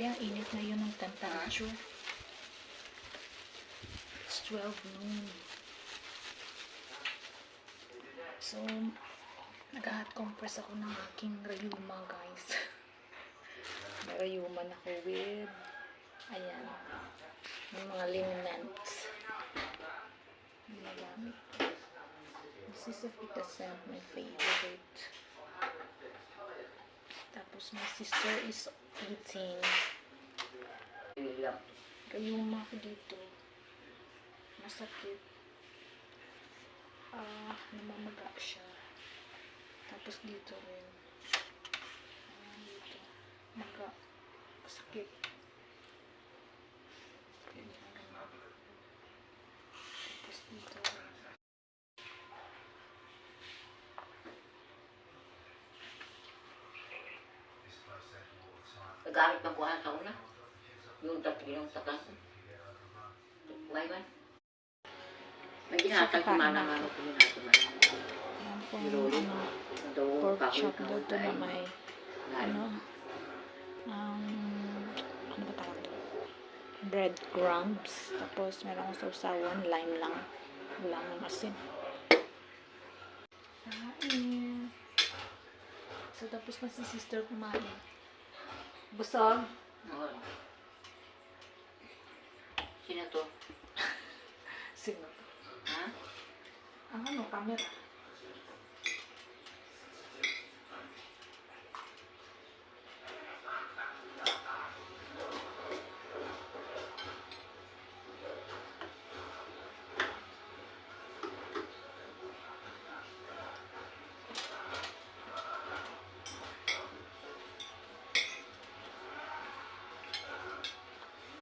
Grabe, ang init ngayon ng temperature. It's 12 noon. So, nag-hot compress ako ng aking rayuma, guys. May rayuma na ako with, ayan, yung mga liniments. Nagamit. This is a Vitascent, my favorite. Tapos, my sister is eating. Rayuma ko dito. Masakit. Namamaga siya. Tapos dito rin. Ayan dito. Maga. Masakit. Tapos dito. Nagamit ng buwan sa una. Yung tatlo sa kaso. Buhay ba? May ginatag kumana nga ako ginatag. Ayan po yung pork chop dito na may ano ba tawag ito? Breadcrumbs. Tapos meron akong sausawan, lime lang. Wala nang asin. Kain. So tapos na si sister kumain. Busog? Oo. Sino to? Sino to? Ha? Camera.